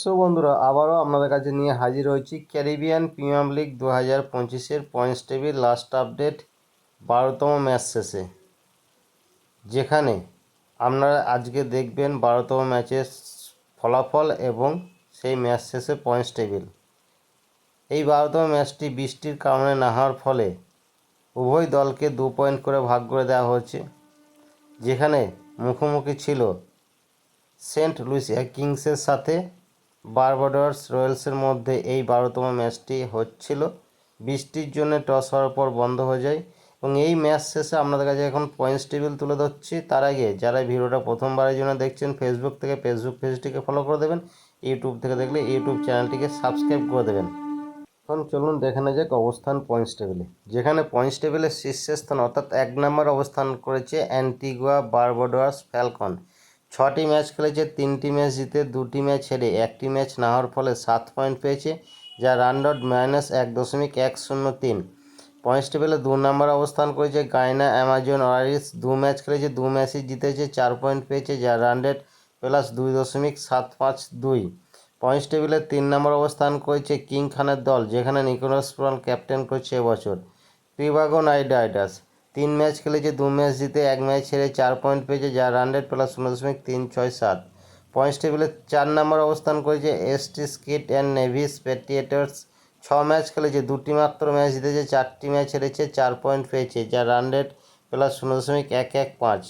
So বন্ধুরা আবারও আপনাদের কাছে নিয়ে হাজির হয়েছি ক্যারিবিয়ান প্রিমিয়ার লিগ 2025-এর পয়েন্টস টেবিল লাস্ট আপডেট 12তম ম্যাচ শেষে, যেখানে আপনারা আজকে দেখবেন 12তম ম্যাচের ফলাফল এবং সেই ম্যাচ শেষে পয়েন্টস টেবিল। এই 12তম ম্যাচটি বৃষ্টির কারণে না হওয়ার ফলে উভয় দলকে 2 পয়েন্ট করে ভাগ করে দেওয়া হয়েছে, যেখানে মুখোমুখি ছিল সেন্ট লুইসিয়া কিংসের সাথে বারবাডোস রয়্যালসের মধ্যে। এই 12তম ম্যাচটি হচ্ছিল, বৃষ্টির জন্য টস হওয়ার পর বন্ধ হয়ে যায় এবং এই ম্যাচ শেষে আপনাদের কাছে এখন পয়েন্টস টেবিল তুলে ধরছি। তার আগে যারা ভিডিওটা প্রথমবারের জন্য দেখছেন ফেসবুক থেকে ফেসবুক পেজটিকে ফলো করে দেবেন, ইউটিউব থেকে দেখলে ইউটিউব চ্যানেলটিকে সাবস্ক্রাইব করে দেবেন। এখন চলুন দেখে নেওয়া যাক অবস্থান পয়েন্টস টেবিলে, যেখানে পয়েন্টস টেবিলের শীর্ষস্থান অর্থাৎ 1 নম্বর অবস্থান করেছে অ্যান্টিগুয়া বারবাডোস ফ্যালকন। 6টি ম্যাচ খেলেছে, 3টি ম্যাচ জিতে 2টি ম্যাচ হেরে 1টি ম্যাচ না হওয়ার ফলে 7 পয়েন্ট পেয়েছে, যা রান রেট -1.103। পয়েন্টস টেবিলে 2 নম্বর অবস্থান করেছে গায়না অ্যামাজন ওয়ারিয়র্স। 2 ম্যাচ খেলেছে, 2 ম্যাচই জিতেছে, 4 পয়েন্ট পেয়েছে, যা রান রেট +2.752। পয়েন্টস টেবিলে 3 নম্বর অবস্থান করেছে কিং খানের দল, যেখানে নিকোলাস পুরান ক্যাপ্টেন করছে এবছর। ট্রিবাগো নাইট রাইডার্স 3 ম্যাচ খেলেছে, 2 ম্যাচ জিতে 1 ম্যাচ হেরে 4 পয়েন্ট পেয়েছে, যা রান রেট +0.367। পয়েন্টস টেবিলে 4 নম্বর অবস্থান করেছে ST skit and Nevis Patriots. 6 match খেলেছে, 2টি মাত্র ম্যাচ জিতেছে, 4টি ম্যাচ হেরেছে, 4 পয়েন্ট পেয়েছে, যা রান রেট +0.115।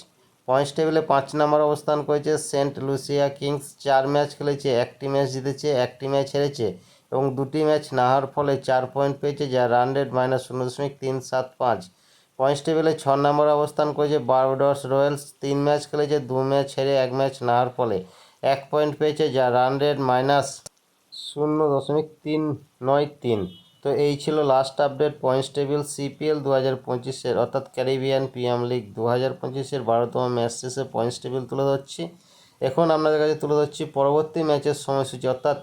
পয়েন্টস টেবিলে 5 নম্বর অবস্থান করেছে সেন্ট লুসিয়া কিংস। 4 ম্যাচ খেলেছে, 1টি ম্যাচ জিতেছে, 1টি ম্যাচ হেরেছে এবং 2টি ম্যাচ না হওয়ার ফলে 4 পয়েন্ট পেয়েছে, যা রান রেট -0.375। পয়েন্টস টেবিলে 6 নম্বর অবস্থান করেছে বারবাডোস রয়্যালস। 3 ম্যাচ খেলেছে, 2 ম্যাচ হেরে 1 ম্যাচ না হওয়ার ফলে 1 পয়েন্ট পেয়েছে, যা রান রেট -0.393। তো এই ছিল last update points table CPL 2025-এর অর্থাৎ ক্যারিবিয়ান প্রিমিয়ার লিগ 2025-এর 12তম ম্যাচ শেষে পয়েন্টস টেবিল তুলে ধরছি। এখন আপনাদের কাছে তুলে ধরছি পরবর্তী ম্যাচের সময়সূচি, অর্থাৎ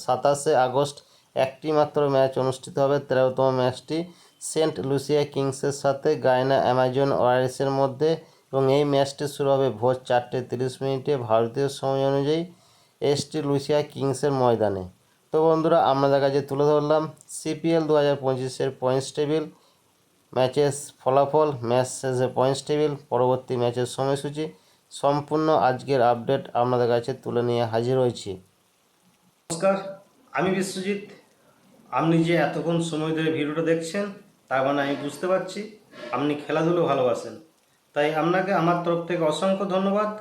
27শে আগস্ট একটি মাত্র ম্যাচ অনুষ্ঠিত হবে। 13তম ম্যাচটি সেন্ট লুসিয়া কিংসের সাথে গায়না অ্যামাজন ওয়ারিয়র্সের মধ্যে এবং এই ম্যাচটি শুরু হবে ভোর 4:30 ভারতীয় সময় অনুযায়ী এসটি লুসিয়া কিংসের ময়দানে। তো বন্ধুরা আপনাদের কাছে তুলে ধরলাম সিপিএল 2025-এর পয়েন্টস টেবিল, ম্যাচের ফলাফল, ম্যাচ শেষে পয়েন্টস টেবিল, পরবর্তী ম্যাচের সময়সূচি, সম্পূর্ণ আজকের আপডেট আপনাদের কাছে তুলে নিয়ে হাজির হয়েছি। নমস্কার, আমি বিশ্বজিৎ। আপনি যে এতক্ষণ সময় ধরে ভিডিওটা দেখছেন তার মানে আমি বুঝতে পারছি আপনি খেলাধুলো ভালোবাসেন, তাই আপনাকে আমার তরফ থেকে অসংখ্য ধন্যবাদ।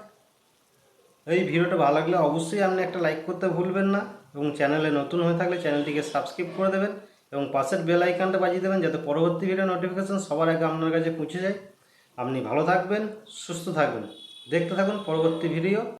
এই ভিডিওটা ভালো লাগলে অবশ্যই আপনি একটা লাইক করতে ভুলবেন না এবং চ্যানেলে নতুন হয়ে থাকলে চ্যানেলটিকে সাবস্ক্রাইব করে দেবেন এবং পাশের বেল আইকনটা বাজিয়ে দেবেন যাতে পরবর্তী ভিডিও নোটিফিকেশন সবার আগে আপনার কাছে পৌঁছে যায়। আপনি ভালো থাকবেন, সুস্থ থাকবেন, দেখতে থাকুন পরবর্তী ভিডিও।